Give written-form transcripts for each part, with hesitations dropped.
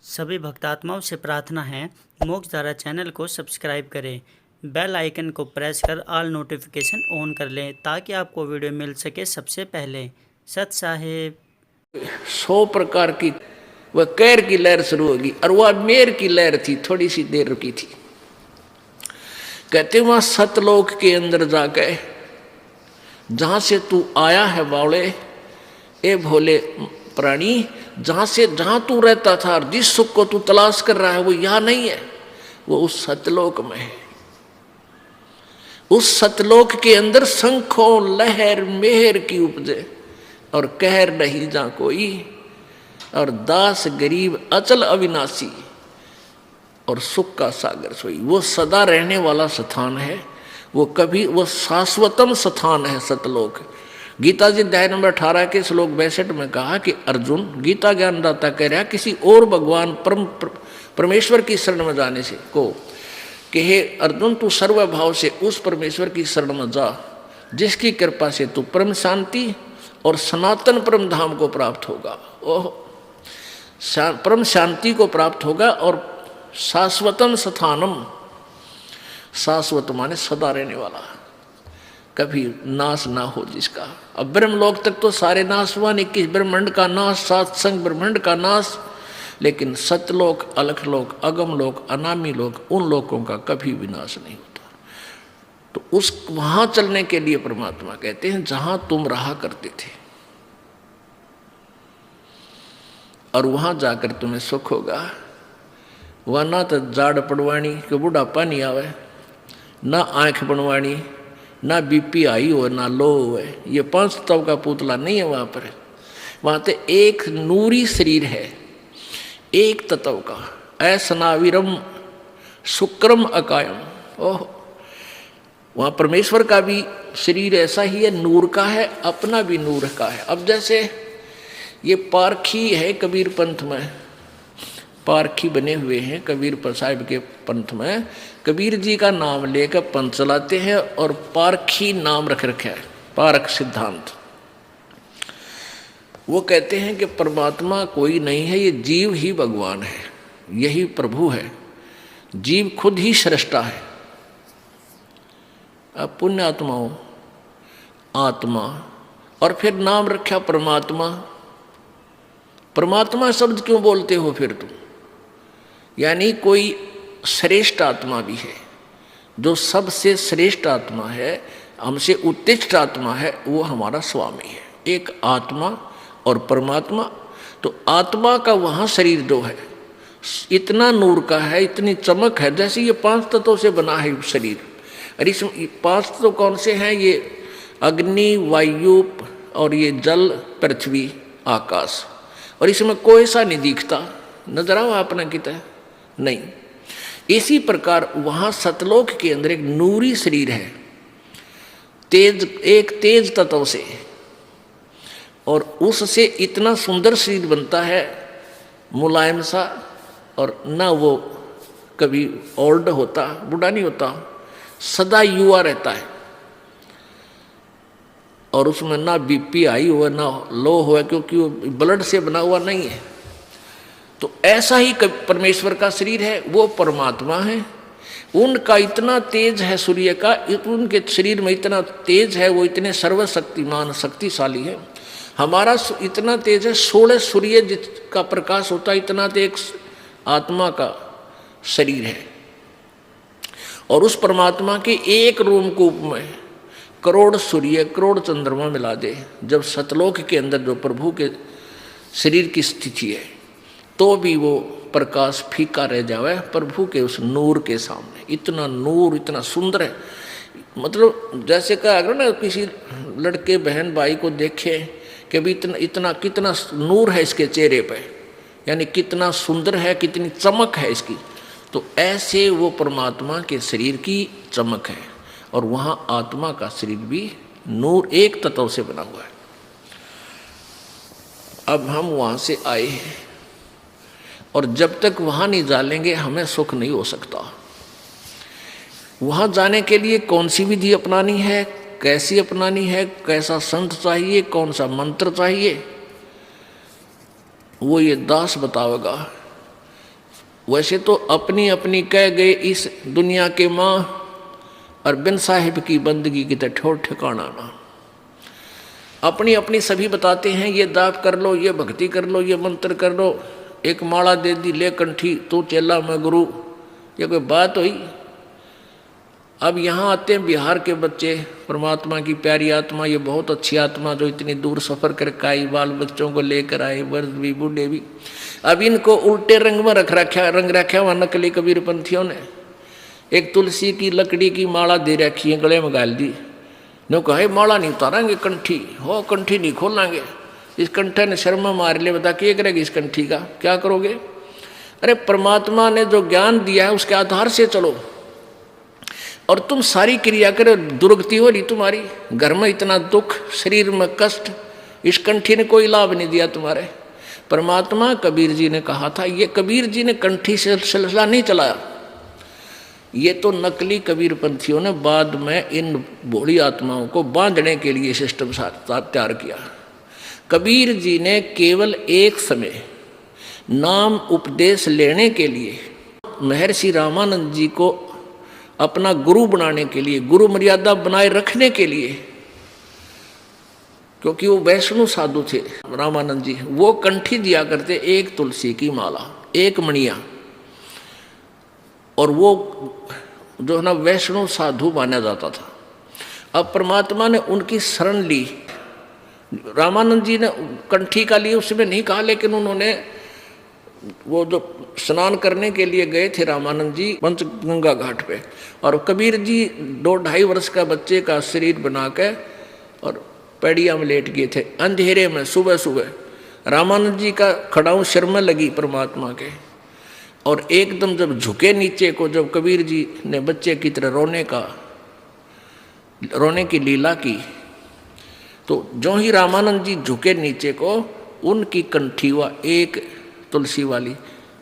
सभी भक्तात्माओं से प्रार्थना है मोक्षधारा चैनल को सब्सक्राइब करें, बेल आइकन को प्रेस कर ऑल नोटिफिकेशन ऑन कर लें ताकि आपको वीडियो मिल सके सबसे पहले। सत साहेब 100 प्रकार की वह कैर की लहर शुरू होगी और वह मेर की लहर थी, थोड़ी सी देर रुकी थी। कहते वहां सतलोक के अंदर जाके जहां से तू आया है बावले, ए भोले प्राणी, जहां तू रहता था और जिस सुख को तू तलाश कर रहा है वो यहां नहीं है, वो उस सतलोक में है। उस सतलोक के अंदर शंखों लहर मेहर की उपजे और कहर नहीं जा कोई, और दास गरीब अचल अविनाशी और सुख का सागर सोई। वो सदा रहने वाला स्थान है, वो शाश्वतम स्थान है सतलोक। गीता जी अध्याय नंबर 18 के श्लोक 62 में कहा कि अर्जुन, गीता ज्ञानदाता कह रहा किसी और भगवान परमेश्वर की शरण में जाने से को कि हे अर्जुन, तू सर्वभाव से उस परमेश्वर की शरण में जा जिसकी कृपा से तू परम शांति और सनातन परम धाम को प्राप्त होगा। ओह, परम शांति को प्राप्त होगा और शाश्वतम स्थानम, शाश्वत माने सदा रहने वाला, कभी नाश ना हो जिसका। अब ब्रह्मलोक तक तो सारे नाश हुआ, 21 ब्रह्मांड का नाश, 7 संग ब्रह्मांड का नाश, लेकिन सतलोक, अलखलोक, अगम लोक, अनामी लोक, उन लोकों का कभी विनाश नहीं होता। तो उस वहां चलने के लिए परमात्मा कहते हैं जहां तुम रहा करते थे, और वहां जाकर तुम्हें सुख होगा। वह ना तो जाड़ पड़वाणी के बुढ़ापा नहीं आवे, ना आंख बनवाणी, ना बीपी हाई हो, ना लो हो। ये 5 तत्व का पुतला नहीं है वहां पर। वहां तो एक नूरी शरीर है, एक तत्व का, ऐसनाविरम शुक्रम अकायम। ओह, वहां परमेश्वर का भी शरीर ऐसा ही है, नूर का है, अपना भी नूर का है। अब जैसे ये पारखी है, कबीर पंथ में पारखी बने हुए हैं कबीर साहिब के पंथ में, कबीर जी का नाम लेकर पंथ चलाते हैं और पारखी नाम रख रखा है, पारख सिद्धांत। वो कहते हैं कि परमात्मा कोई नहीं है, ये जीव ही भगवान है, यही प्रभु है, जीव खुद ही सृष्टा है। अब पुण्य आत्माओं, आत्मा और फिर नाम रखा परमात्मा। परमात्मा शब्द क्यों बोलते हो फिर तुम? यानी कोई श्रेष्ठ आत्मा भी है, जो सबसे श्रेष्ठ आत्मा है, हमसे उत्कृष्ट आत्मा है, वो हमारा स्वामी है। एक आत्मा और परमात्मा। तो आत्मा का वहाँ शरीर जो है इतना नूर का है, इतनी चमक है, जैसे ये 5 तत्वों से बना है शरीर। और इसमें 5 तत्व कौन से हैं? ये अग्नि, वायु और ये जल, पृथ्वी, आकाश। और इसमें कोई सा नहीं दिखता, नजर आओ आपने कितना नहीं। इसी प्रकार वहां सतलोक के अंदर एक नूरी शरीर है, तेज, एक तेज तत्व से, और उससे इतना सुंदर शरीर बनता है, मुलायम सा, और ना वो कभी ओल्ड होता, बूढ़ा नहीं होता, सदा युवा रहता है। और उसमें ना बीपी हाई हुआ ना लो हुआ, क्योंकि वो ब्लड से बना हुआ नहीं है। तो ऐसा ही परमेश्वर का शरीर है, वो परमात्मा है। उनका इतना तेज है सूर्य का, उनके शरीर में इतना तेज है, वो इतने सर्वशक्तिमान शक्तिशाली है। हमारा इतना तेज है, 16 सूर्य जिसका प्रकाश होता है, इतना तेज आत्मा का शरीर है। और उस परमात्मा के एक रोमकूप में करोड़ सूर्य, करोड़ चंद्रमा मिला दे, जब सतलोक के अंदर जो प्रभु के शरीर की स्थिति है, तो भी वो प्रकाश फीका रह जावे प्रभु के उस नूर के सामने। इतना नूर, इतना सुंदर है। मतलब जैसे कहा अगर ना किसी लड़के बहन भाई को देखे कि अभी इतना कितना नूर है इसके चेहरे पे, यानी कितना सुंदर है, कितनी चमक है इसकी, तो ऐसे वो परमात्मा के शरीर की चमक है। और वहाँ आत्मा का शरीर भी नूर, एक तत्व से बना हुआ है। अब हम वहाँ से आए हैं, और जब तक वहाँ नहीं जालेंगे हमें सुख नहीं हो सकता। वहाँ जाने के लिए कौन सी विधि अपनानी है, कैसी अपनानी है, कैसा संत चाहिए, कौन सा मंत्र चाहिए, वो ये दास बतावेगा। वैसे तो अपनी अपनी कह गए इस दुनिया के माँ, और बिन साहिब की बंदगी की तो ठोर ठिकाना ना। अपनी अपनी सभी बताते हैं, ये दाप कर लो, ये भक्ति कर लो, ये मंत्र कर लो, एक माला दे दी, ले कंठी, तू चेला मैं गुरु, ये कोई बात हुई? अब यहाँ आते हैं बिहार के बच्चे, परमात्मा की प्यारी आत्मा, ये बहुत अच्छी आत्मा जो इतनी दूर सफ़र करके आई, बाल बच्चों को लेकर आए, वर्द भी बूढ़े भी। अब इनको उल्टे रंग में रंग रखा हुआ नकली कबीर पंथियों ने। एक तुलसी की लकड़ी की माला दे रखी है, गले में गाल दी, नो कहे माला नहीं उतारेंगे, कंठी हो, कंठी नहीं खोलेंगे। इस कंठे ने शर्मा मार लिया, बता क्या करेगी इस कंठी का, क्या करोगे? अरे परमात्मा ने जो ज्ञान दिया है उसके आधार से चलो, और तुम सारी क्रिया करो, दुर्गति हो रही तुम्हारी, घर में इतना दुख, शरीर में कष्ट, इस कंठी ने कोई लाभ नहीं दिया तुम्हारे। परमात्मा कबीर जी ने कहा था, ये कबीर जी ने कंठी से सिलसिला नहीं चलाया, ये तो नकली कबीर पंथियों ने बाद में इन भोली आत्माओं को बांधने के लिए सिस्टम तैयार किया। कबीर जी ने केवल एक समय नाम उपदेश लेने के लिए महर्षि रामानंद जी को अपना गुरु बनाने के लिए, गुरु मर्यादा बनाए रखने के लिए, क्योंकि वो वैष्णव साधु थे रामानंद जी, वो कंठी दिया करते एक तुलसी की माला, एक मणिया, और वो जो है ना वैष्णव साधु माना जाता था। अब परमात्मा ने उनकी शरण ली। रामानंद जी ने कंठी का लिए उसमें नहीं कहा, लेकिन उन्होंने वो जो स्नान करने के लिए गए थे रामानंद जी पंचगंगा घाट पे, और कबीर जी 2-2.5 वर्ष का बच्चे का शरीर बना के और पैड़िया में लेट गए थे अंधेरे में। सुबह सुबह रामानंद जी का खड़ाऊ सिर में लगी परमात्मा के, और एकदम जब झुके नीचे को, जब कबीर जी ने बच्चे की तरह रोने की लीला की, तो जो ही रामानंद जी झुके नीचे को, उनकी कंठी हुआ एक तुलसी वाली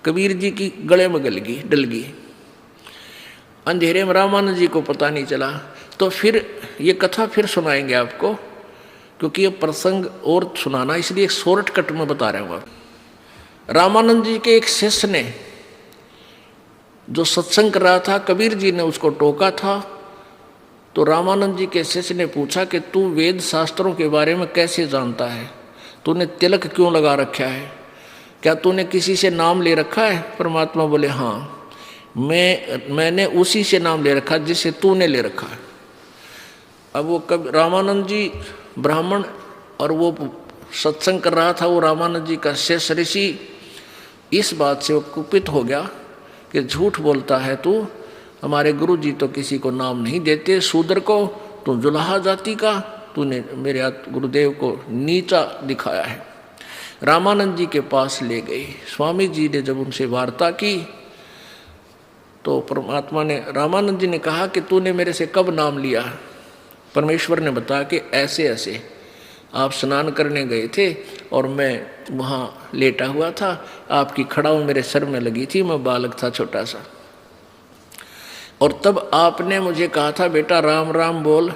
कबीर जी की गले में डल गई। अंधेरे में रामानंद जी को पता नहीं चला। तो फिर ये कथा फिर सुनाएंगे आपको, क्योंकि ये प्रसंग और सुनाना, इसलिए एक शॉर्टकट में बता रहा हूँ आप। रामानंद जी के एक शिष्य ने जो सत्संग कर रहा था, कबीर जी ने उसको टोका था। तो रामानंद जी के शिष्य ने पूछा कि तू वेद शास्त्रों के बारे में कैसे जानता है, तूने तिलक क्यों लगा रखा है, क्या तूने किसी से नाम ले रखा है? परमात्मा बोले हाँ, मैंने उसी से नाम ले रखा जिससे तूने ले रखा है। अब वो रामानंद जी ब्राह्मण, और वो सत्संग कर रहा था, वो रामानंद जी का शिष्य ऋषि, इस बात से वो कुपित हो गया कि झूठ बोलता है तू, हमारे गुरु जी तो किसी को नाम नहीं देते, शूद्र को, तू जुलाहा जाति का, तूने मेरे गुरुदेव को नीचा दिखाया है। रामानंद जी के पास ले गए। स्वामी जी ने जब उनसे वार्ता की तो परमात्मा ने, रामानंद जी ने कहा कि तूने मेरे से कब नाम लिया? परमेश्वर ने बताया कि ऐसे ऐसे आप स्नान करने गए थे और मैं वहाँ लेटा हुआ था, आपकी खड़ाऊ मेरे सर में लगी थी, मैं बालक था छोटा सा, और तब आपने मुझे कहा था बेटा राम राम बोल,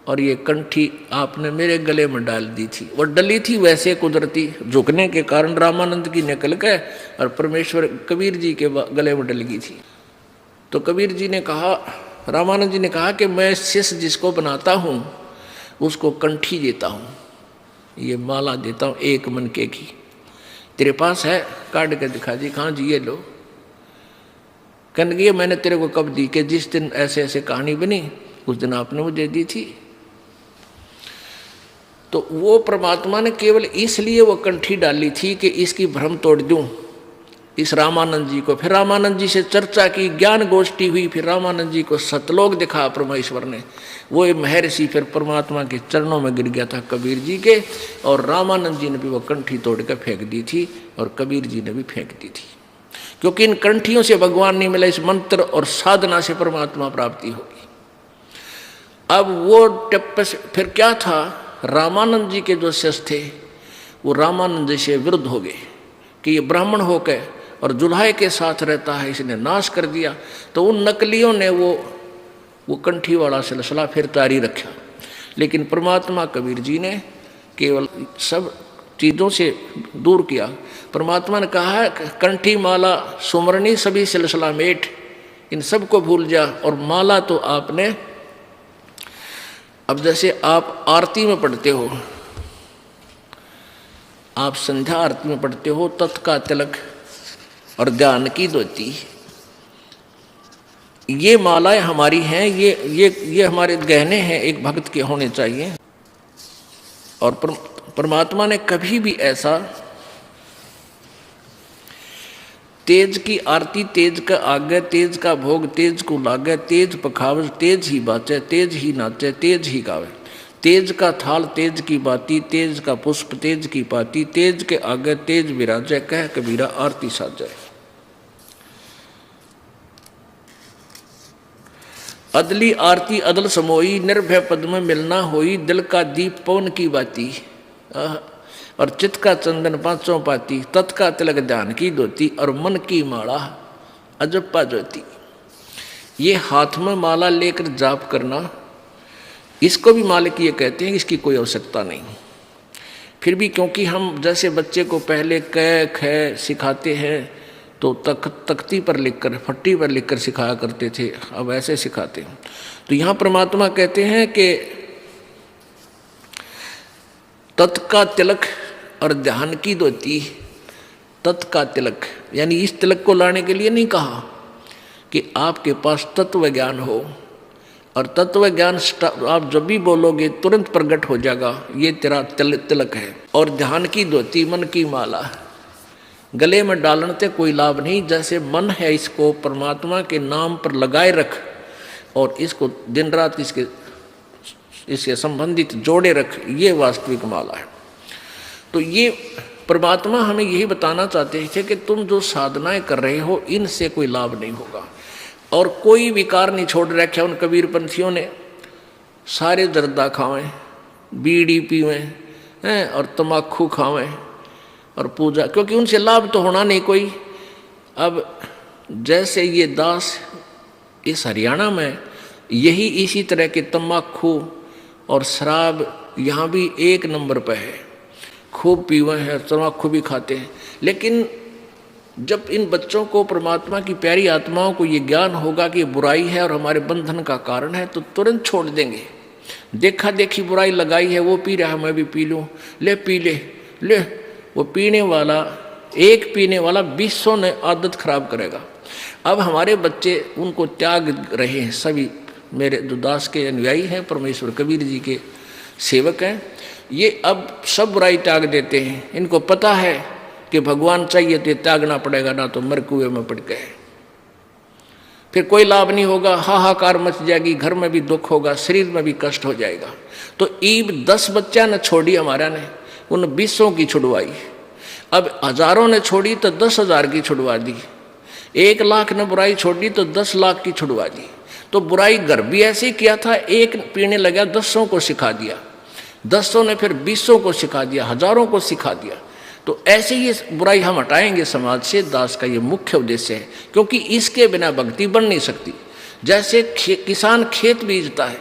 और ये कंठी आपने मेरे गले में डाल दी थी। और डली थी वैसे कुदरती, झुकने के कारण रामानंद की निकल गए और परमेश्वर कबीर जी के गले में डल गई थी। तो कबीर जी ने कहा, रामानंद जी ने कहा कि मैं शिष्य जिसको बनाता हूँ उसको कंठी देता हूँ, ये माला देता हूँ एक मनके की, तेरे पास है? काट के दिखा दी। कहाँ जी? ये लो। कहने लगी मैंने तेरे को कब दी? कि जिस दिन ऐसे ऐसे कहानी बनी उस दिन आपने मुझे दी थी। तो वो परमात्मा ने केवल इसलिए वो कंठी डाली थी कि इसकी भ्रम तोड़ दूं इस रामानंद जी को। फिर रामानंद जी से चर्चा की, ज्ञान गोष्ठी हुई, फिर रामानंद जी को सतलोक दिखा परमेश्वर ने। वो महर्षि फिर परमात्मा के चरणों में गिर गया था कबीर जी के, और रामानंद जी ने भी वो कंठी तोड़ कर फेंक दी थी और कबीर जी ने भी फेंक दी थी, क्योंकि इन कंठियों से भगवान नहीं मिला, इस मंत्र और साधना से परमात्मा प्राप्ति होगी। अब वो टिप्पस फिर क्या था, रामानंद जी के जो शिष्य थे वो रामानंद जी से विरुद्ध हो गए कि ये ब्राह्मण होकर और जुल्हाए के साथ रहता है, इसने नाश कर दिया। तो उन नकलियों ने वो कंठी वाला सिलसिला फिर जारी रखा। लेकिन परमात्मा कबीर जी ने केवल सब चीज़ों से दूर किया। परमात्मा ने कहा है कंठी माला सुमरनी सभी सिलसिला मेट, इन सब को भूल जा। और माला तो आपने, अब जैसे आप आरती में पढ़ते हो, आप संध्या आरती में पढ़ते हो, तत् का तिलक और ध्यान की धोती, ये मालाएं हमारी हैं, ये हमारे गहने हैं, एक भक्त के होने चाहिए। और परमात्मा ने कभी भी ऐसा तेज की आरती तेज का आगे, तेज का भोग तेज को लागे, तेज पखावज तेज ही बाचे, तेज ही नाचे, तेज ही गावे, तेज का थाल तेज की बाती, तेज का पुष्प तेज की पाती, तेज के आगे तेज विराजे, कह कबीरा आरती साजे। अदली आरती अदल समोई, निर्भय पद में मिलना होई, दिल का दीप पवन की बाती, और चित्त का चंदन पांचों पाती, तत् का तिलक ध्यान की धोती, और मन की माला अजप्पा ज्योति। ये हाथ में माला लेकर जाप करना, इसको भी मालिकीय कहते हैं, इसकी कोई आवश्यकता नहीं। फिर भी क्योंकि हम जैसे बच्चे को पहले क ख सिखाते हैं तो तख्ती पर लिखकर, फट्टी पर लिखकर सिखाया करते थे, अब ऐसे सिखाते हैं। तो यहाँ परमात्मा कहते हैं कि तत् का तिलक और ध्यान की धोती। तत् का तिलक यानी इस तिलक को लाने के लिए नहीं कहा कि आपके पास तत्व ज्ञान हो, और तत्व ज्ञान आप जब भी बोलोगे तुरंत प्रकट हो जाएगा, ये तेरा तिलक है। और ध्यान की धोती, मन की माला गले में डालने से कोई लाभ नहीं। जैसे मन है, इसको परमात्मा के नाम पर लगाए रख, और इसको दिन रात इससे संबंधित जोड़े रख, ये वास्तविक माला है। तो ये परमात्मा हमें यही बताना चाहते थे कि तुम जो साधनाएं कर रहे हो, इनसे कोई लाभ नहीं होगा। और कोई विकार नहीं छोड़ रखा उन कबीरपंथियों ने। सारे जर्दा खावें, बीड़ी पीवें हैं, और तम्बाकू खावें, और पूजा, क्योंकि उनसे लाभ तो होना नहीं कोई। अब जैसे ये दास इस हरियाणा में यही इसी तरह के तम्बाकू और शराब यहाँ भी एक नंबर पर है, खूब पीवे हैं, तम्बाकू भी खाते हैं। लेकिन जब इन बच्चों को, परमात्मा की प्यारी आत्माओं को ये ज्ञान होगा कि ये बुराई है और हमारे बंधन का कारण है, तो तुरंत छोड़ देंगे। देखा देखी बुराई लगाई है, वो पी रहा है मैं भी पी लूँ, ले पी ले। वो पीने वाला, एक पीने वाला 200 ने आदत खराब करेगा। अब हमारे बच्चे उनको त्याग रहे हैं। सभी मेरे जो दास के अनुयायी हैं, परमेश्वर कबीर जी के सेवक हैं, ये अब सब बुराई त्याग देते हैं। इनको पता है कि भगवान चाहिए तो त्यागना पड़ेगा, ना तो मर कुएं में पड़ गए, फिर कोई लाभ नहीं होगा, हाहाकार मच जाएगी, घर में भी दुख होगा, शरीर में भी कष्ट हो जाएगा। तो ईब 10 बच्चा ने छोड़ी हमारा ने, उन 200 की छुड़वाई। अब हजारों ने छोड़ी तो 10,000 की छुड़वा दी। 1 लाख ने बुराई छोड़ी तो 10 लाख की छुड़वा दी। तो बुराई घर भी ऐसे ही किया था, एक पीने लगा 10 को सिखा दिया, 10 ने फिर 200 को सिखा दिया, हजारों को सिखा दिया। तो ऐसे ही बुराई हम हटाएंगे समाज से, दास का ये मुख्य उद्देश्य है, क्योंकि इसके बिना भक्ति बन नहीं सकती। जैसे किसान खेत बीजता है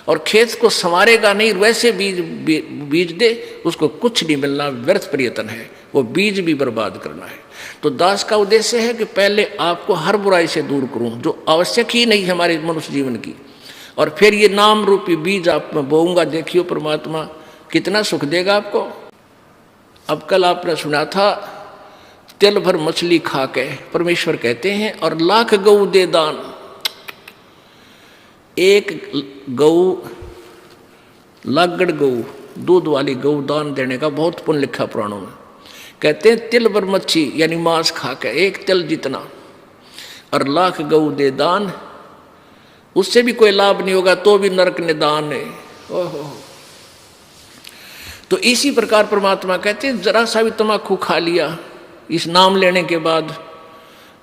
और खेत को संवारेगा नहीं, वैसे बीज दे, उसको कुछ नहीं मिलना, व्यर्थ प्रयत्न है, वो बीज भी बर्बाद करना है। तो दास का उद्देश्य है कि पहले आपको हर बुराई से दूर करूं जो आवश्यक ही नहीं हमारे मनुष्य जीवन की, और फिर ये नाम रूपी बीज आप में बोऊंगा। देखियो परमात्मा कितना सुख देगा आपको। अब कल आपने सुना था, तिल भर मछली खा के परमेश्वर कहते हैं और लाख गऊ दे दान। एक गऊ, लागड़ गऊ, दूध वाली गऊ दान देने का बहुत पुण्य लिखा पुराणों में। कहते हैं तिल भर मच्छी यानी मांस खा के, एक तिल जितना, और लाख गऊ दे दान, उससे भी कोई लाभ नहीं होगा, तो भी नरक निदान है। ओहो। तो इसी प्रकार परमात्मा कहते हैं, जरा सा भी तम्बाकू खा लिया इस नाम लेने के बाद,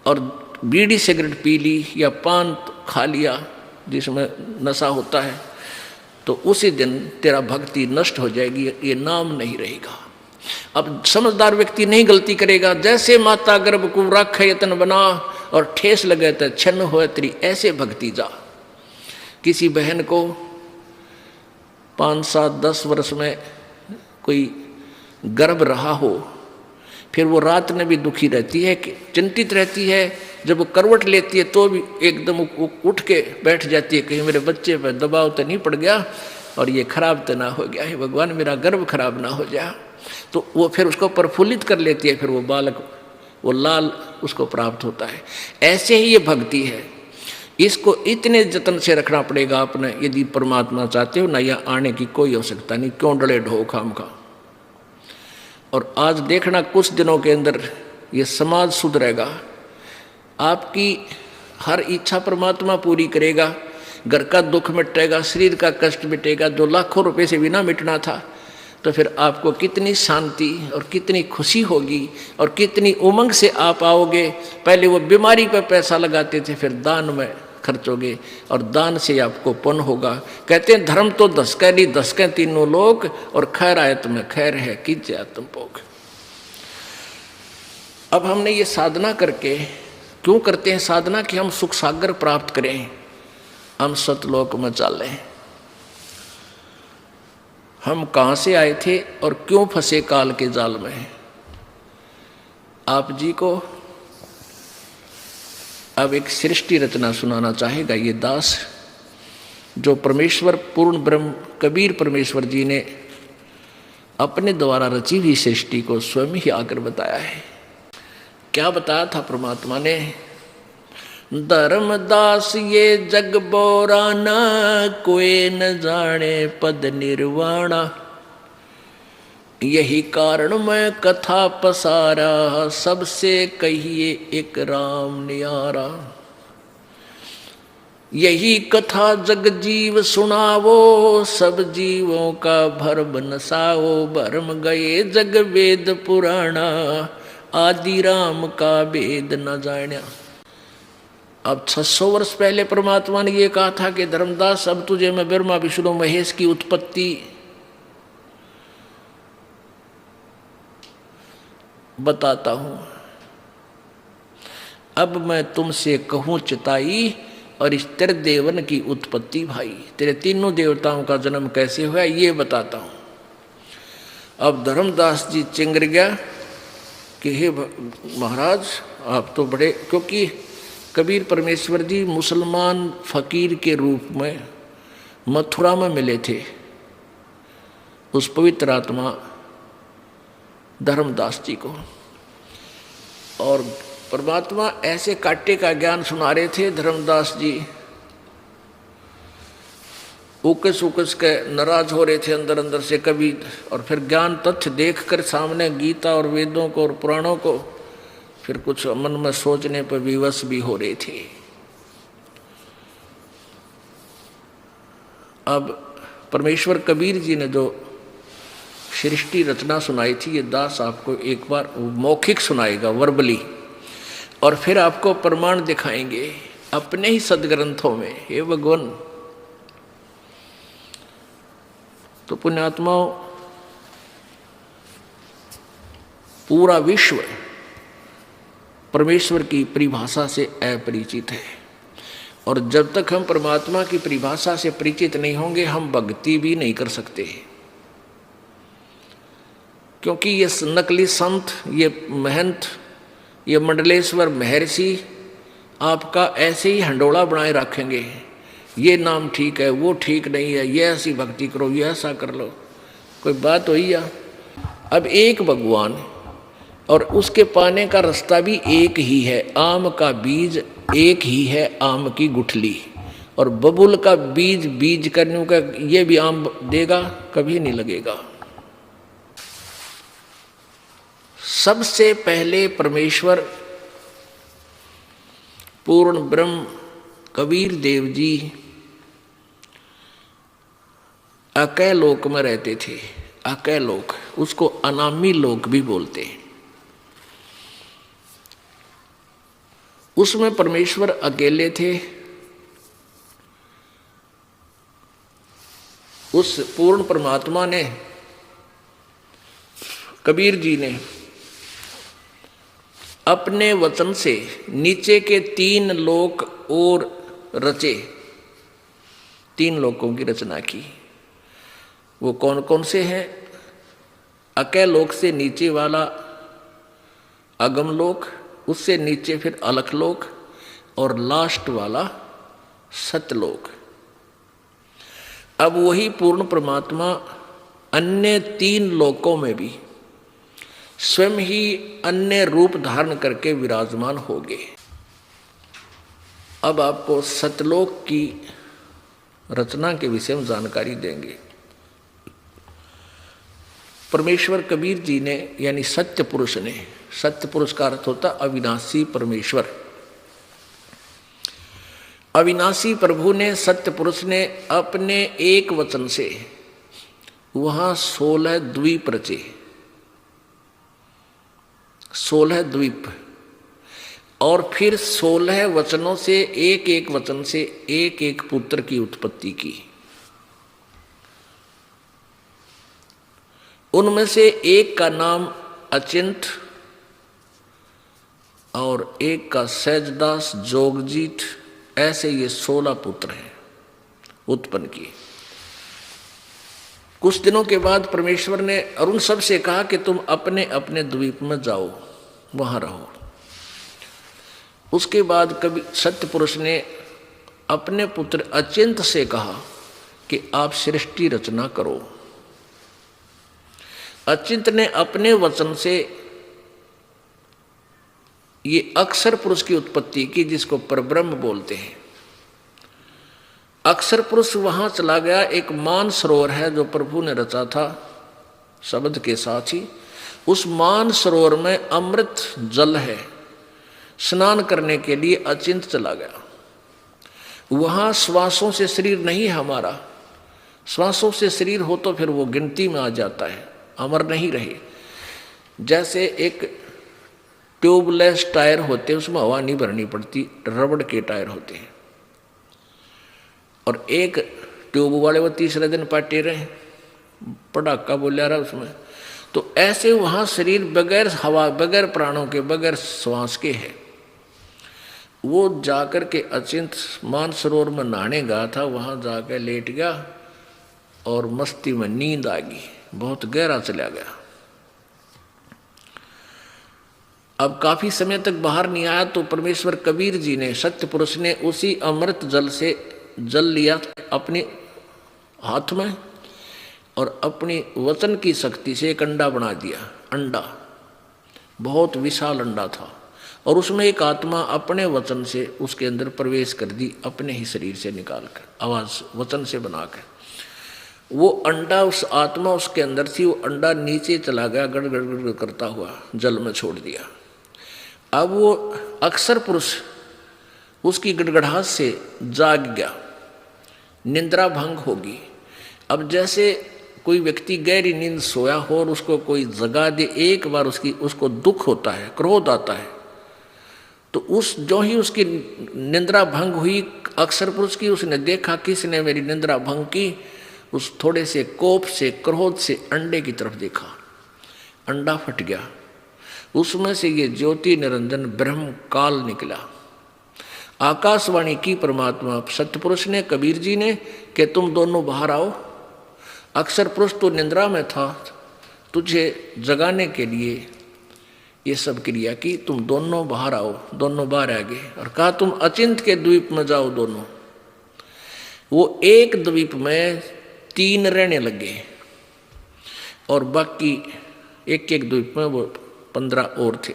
और बीड़ी सिगरेट पी ली या पान खा लिया जिसमें नशा होता है, तो उसी दिन तेरा भक्ति नष्ट हो जाएगी, ये नाम नहीं रहेगा। अब समझदार व्यक्ति नहीं गलती करेगा। जैसे माता गर्भ को रख यतन बना, और ठेस लगे तो छन्न हो तेरी, ऐसे भक्ति जा। किसी बहन को 5, 7, 10 वर्ष में कोई गर्भ रहा हो, फिर वो रात में भी दुखी रहती है, कि चिंतित रहती है। जब वो करवट लेती है तो भी एकदम उठ के बैठ जाती है, कहीं मेरे बच्चे पर दबाव तो नहीं पड़ गया और ये खराब तो ना हो गया है, भगवान मेरा गर्भ खराब ना हो जाए। तो वो फिर उसको प्रफुल्लित कर लेती है, फिर वो बालक, वो लाल उसको प्राप्त होता है। ऐसे ही ये भक्ति है, इसको इतने जतन से रखना पड़ेगा आपने, यदि परमात्मा चाहते हो ना, यह आने की कोई आवश्यकता नहीं, क्यों डरे ढो खाम खा। और आज देखना कुछ दिनों के अंदर ये समाज सुधरेगा, आपकी हर इच्छा परमात्मा पूरी करेगा, घर का दुख मिटेगा, शरीर का कष्ट मिटेगा, जो लाखों रुपए से बिना मिटना था। तो फिर आपको कितनी शांति और कितनी खुशी होगी और कितनी उमंग से आप आओगे। पहले वो बीमारी पर पैसा लगाते थे, फिर दान में खर्चोगे और दान से आपको पुण्य होगा। कहते हैं धर्म तो दसके नहीं, दसके तीनों लोग, और खैर आए तुम्हें खैर है, कीजिए आत्म भोग। अब हमने ये साधना करके, क्यों करते हैं साधना? कि हम सुख सागर प्राप्त करें, हम सतलोक में चलें। हम कहाँ से आए थे और क्यों फंसे काल के जाल में? आप जी को अब एक सृष्टि रचना सुनाना चाहेगा ये दास, जो परमेश्वर पूर्ण ब्रह्म कबीर परमेश्वर जी ने अपने द्वारा रची हुई सृष्टि को स्वयं ही आकर बताया है। क्या बताया था परमात्मा ने? धर्मदास ये जग बोराना, कोई न जाने पद निर्वाणा। यही कारण मैं कथा पसारा, सबसे कहिए एक राम नियारा। यही कथा जग जीव सुनावो, सब जीवों का भरम नसाओ। भरम गए जग वेद पुराणा, आदि राम का वेद न जाण्या। अब 600 वर्ष पहले परमात्मा ने ये कहा था कि धर्मदास अब तुझे मैं ब्रह्मा विष्णु महेश की उत्पत्ति बताता हूं। अब मैं तुमसे कहूं चिताई, और इस तेरे देवन की उत्पत्ति भाई, तेरे तीनों देवताओं का जन्म कैसे हुआ ये बताता हूं। अब धर्मदास जी चिंगर गया कि हे महाराज आप तो बड़े, क्योंकि कबीर परमेश्वर जी मुसलमान फकीर के रूप में मथुरा में मिले थे उस पवित्र आत्मा धर्मदास जी को, और परमात्मा ऐसे काटे का ज्ञान सुना रहे थे। धर्मदास जी उकस उकस के नाराज हो रहे थे अंदर अंदर से कभी, और फिर ज्ञान तथ्य देखकर सामने गीता और वेदों को और पुराणों को, फिर कुछ मन में सोचने पर विवश भी हो रहे थे। अब परमेश्वर कबीर जी ने जो सृष्टि रचना सुनाई थी, ये दास आपको एक बार मौखिक सुनाएगा वर्बली, और फिर आपको प्रमाण दिखाएंगे अपने ही सदग्रंथों में। हे भगवान, तो पुण्यात्माओं, पूरा विश्व परमेश्वर की परिभाषा से अपरिचित है, और जब तक हम परमात्मा की परिभाषा से परिचित नहीं होंगे हम भक्ति भी नहीं कर सकते। क्योंकि ये नकली संत, ये महंत, ये मंडलेश्वर महर्षि आपका ऐसे ही हंडोला बनाए रखेंगे, ये नाम ठीक है, वो ठीक नहीं है, ये ऐसी भक्ति करो, ये ऐसा कर लो। कोई बात हुई या? अब एक भगवान, और उसके पाने का रास्ता भी एक ही है। आम का बीज एक ही है, आम की गुठली, और बबुल का बीज बीज करने का, ये भी आम देगा, कभी नहीं लगेगा। सबसे पहले परमेश्वर पूर्ण ब्रह्म कबीर देव जी अकय लोक में रहते थे। अकय लोक, उसको अनामी लोक भी बोलते हैं। उसमें परमेश्वर अकेले थे। उस पूर्ण परमात्मा ने, कबीर जी ने अपने वचन से नीचे के 3 लोक और रचे, 3 लोकों की रचना की। वो कौन कौन से हैं? अकय लोक से नीचे वाला अगमलोक, उससे नीचे फिर अलखलोक और लास्ट वाला सतलोक। अब वही पूर्ण परमात्मा अन्य 3 लोकों में भी स्वयं ही अन्य रूप धारण करके विराजमान होंगे। अब आपको सतलोक की रचना के विषय में जानकारी देंगे। परमेश्वर कबीर जी ने, यानी सत्य पुरुष ने, सत्य पुरुष का अर्थ होता अविनाशी परमेश्वर, अविनाशी प्रभु ने, सत्य पुरुष ने अपने एक वचन से वहां 16 द्वीप रचे, 16 द्वीप, और फिर 16 वचनों से एक एक वचन से एक एक पुत्र की उत्पत्ति की। उनमें से एक का नाम अचिंत और एक का सहजदास, जोगजीत, ऐसे ये 16 पुत्र हैं उत्पन्न किए। कुछ दिनों के बाद परमेश्वर ने अरुण सब से कहा कि तुम अपने अपने द्वीप में जाओ, वहां रहो। उसके बाद कभी सत्य पुरुष ने अपने पुत्र अचिंत से कहा कि आप सृष्टि रचना करो। अचिंत ने अपने वचन से ये अक्षर पुरुष की उत्पत्ति की, जिसको परब्रह्म बोलते हैं। अक्षर पुरुष वहां चला गया, एक मान सरोवर है जो प्रभु ने रचा था शब्द के साथ ही। उस मान सरोवर में अमृत जल है, स्नान करने के लिए अचिंत चला गया। वहां श्वासों से शरीर नहीं है हमारा, श्वासों से शरीर हो तो फिर वो गिनती में आ जाता है, अमर नहीं रहे। जैसे एक ट्यूबलेस टायर होते हैं, उसमें हवा नहीं भरनी पड़ती, रबड़ के टायर होते हैं, और एक ट्यूब वाले वो तीसरे दिन पाटे रहे, पटाखा बोलिया रहा उसमें। तो ऐसे वहाँ शरीर बगैर हवा, बगैर प्राणों के, बगैर श्वास के है। वो जाकर के अचिंत मानसरोवर में नहाने गया था, वहाँ जाकर लेट गया और मस्ती में नींद आ गई, बहुत गहरा चला गया। अब काफी समय तक बाहर नहीं आया तो परमेश्वर कबीर जी ने, सत्य पुरुष ने, उसी अमृत जल से जल लिया अपने हाथ में और अपनी वचन की शक्ति से एक अंडा बना दिया। अंडा बहुत विशाल अंडा था और उसमें एक आत्मा अपने वचन से उसके अंदर प्रवेश कर दी, अपने ही शरीर से निकालकर, आवाज वचन से बनाकर। वो अंडा, उस आत्मा उसके अंदर थी, वो अंडा नीचे चला गया, गड़गड़ गड़गड़ करता हुआ जल में छोड़ दिया। अब वो अक्षर पुरुष उसकी गड़गड़ाहट से जाग गया, निंद्रा भंग होगी। अब जैसे कोई व्यक्ति गहरी नींद सोया हो और उसको कोई जगा दे, एक बार उसको दुख होता है, क्रोध आता है, तो जो ही उसकी निंद्रा भंग हुई अक्षर पुरुष की, उसने देखा किसने मेरी निंद्रा भंग की, उस थोड़े से कोप से, क्रोध से अंडे की तरफ देखा, अंडा फट गया, उसमें से ये ज्योति निरंजन ब्रह्म काल निकला। आकाशवाणी की परमात्मा सत्यपुरुष ने, कबीर जी ने, कि तुम दोनों बाहर आओ। अक्षर पुरुष तो निंद्रा में था, तुझे जगाने के लिए ये सब क्रिया की, तुम दोनों बाहर आओ। दोनों बाहर आ गए और कहा तुम अचिंत के द्वीप में जाओ दोनों। वो एक द्वीप में 3 रहने लगे और बाकी एक एक द्वीप में वो 15 और थे।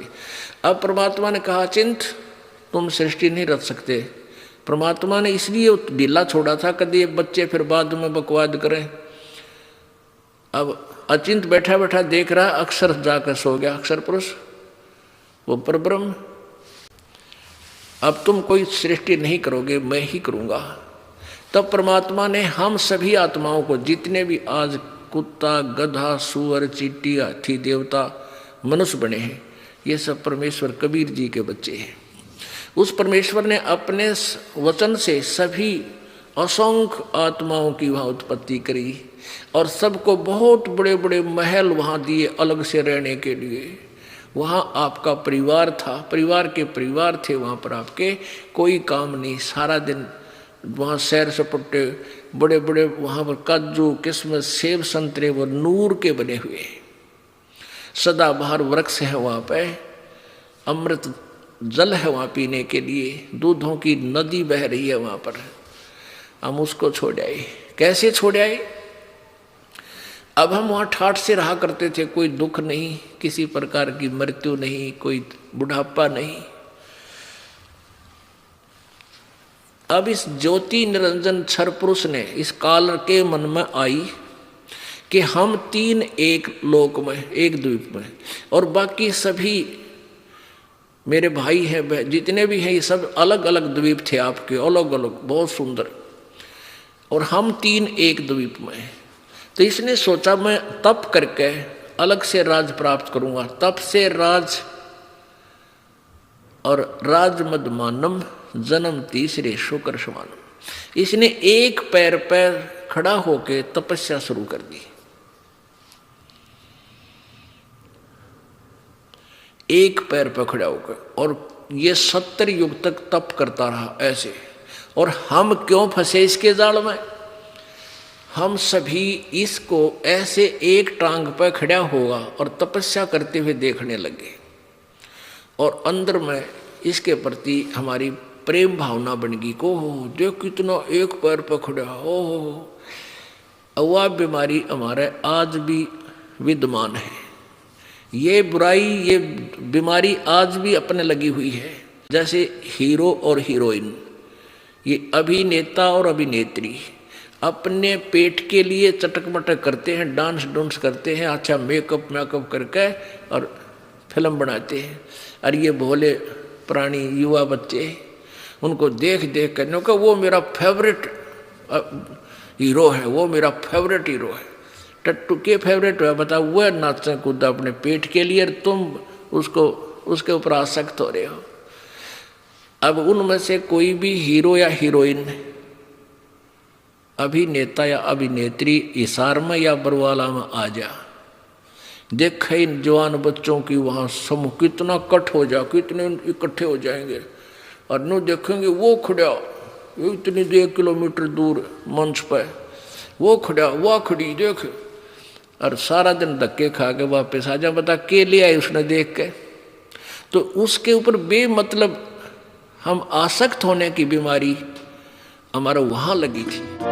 अब परमात्मा ने कहा अचिंत तुम सृष्टि नहीं रच सकते। परमात्मा ने इसलिए ढीला छोड़ा था कभी ये बच्चे फिर बाद में बकवाद करें। अब अचिंत बैठा बैठा देख रहा, अक्षर जाकर सो गया, अक्षर पुरुष वो परब्रह्म। अब तुम कोई सृष्टि नहीं करोगे, मैं ही करूंगा। तब परमात्मा ने हम सभी आत्माओं को, जितने भी आज कुत्ता, गधा, सूअर, चींटी, हाथी, देवता, मनुष्य बने हैं, ये सब परमेश्वर कबीर जी के बच्चे हैं। उस परमेश्वर ने अपने वचन से सभी असंख्य आत्माओं की वहाँ उत्पत्ति करी और सबको बहुत बड़े बड़े महल वहाँ दिए अलग से रहने के लिए। वहाँ आपका परिवार था, परिवार के परिवार थे वहाँ पर आपके, कोई काम नहीं, सारा दिन वहाँ सैर सपट्टे, बड़े बड़े वहाँ पर काजू, किस्मत, सेब, संतरे वो नूर के बने हुए सदाबहार वृक्ष हैं वहाँ पे। अमृत जल है वहाँ पीने के लिए, दूधों की नदी बह रही है वहाँ पर। हम उसको छोड़ आए। कैसे छोड़ आए? अब हम वहाँ ठाठ से रहा करते थे, कोई दुख नहीं, किसी प्रकार की मृत्यु नहीं, कोई बुढ़ापा नहीं। अब इस ज्योति निरंजन क्षर पुरुष ने इस काल के मन में आई कि हम तीन एक लोक में, एक द्वीप में, और बाकी सभी मेरे भाई हैं, जितने भी हैं, ये सब अलग अलग द्वीप थे आपके, अलग अलग, बहुत सुंदर, और हम तीन एक द्वीप में। तो इसने सोचा मैं तप करके अलग से राज प्राप्त करूंगा। तप से राज, और राज मदमानम जन्म तीसरे शुक्र समानम। इसने एक पैर पर खड़ा होके तपस्या शुरू कर दी। एक पैर पर खड़ा होकर, और ये 70 युग तक तप करता रहा ऐसे। और हम क्यों फंसे इसके जाल में? हम सभी इसको ऐसे एक टांग पर खड़ा होगा और तपस्या करते हुए देखने लगे, और अंदर में इसके प्रति हमारी प्रेम भावना बन गई। को देख कितना एक पैर पर खड़ा हो। वह बीमारी हमारे आज भी विद्यमान है। ये बुराई, ये बीमारी आज भी अपने लगी हुई है। जैसे हीरो और हीरोइन, ये अभिनेता और अभिनेत्री अपने पेट के लिए चटक मटक करते हैं, डांस डूंस करते हैं, अच्छा मेकअप करके और फिल्म बनाते हैं। और ये भोले प्राणी युवा बच्चे उनको देख देख कर का वो मेरा फेवरेट हीरो है, वो मेरा फेवरेट हीरो है। टट्टू के फेवरेट है, बताओ, वह नाचते कूदा अपने पेट के लिए, तुम उसके ऊपर आसक्त हो रहे हो। अब उनमें से कोई भी हीरो या हीरोइन, अभिनेता या अभिनेत्री हिसार में या बरवाला में आ जा, देखे इन जवान बच्चों की वहाँ समूह कितना कट हो जा, कितने इकट्ठे हो जाएंगे, और नो देखेंगे वो खड़ा इतनी 1 किलोमीटर दूर मंच पर, वो खड़ा, वह खड़ी, देख, और सारा दिन धक्के खा के वापस आ जा। बता के ले आए उसने देख के? तो उसके ऊपर बेमतलब हम आसक्त होने की बीमारी हमारा वहाँ लगी थी।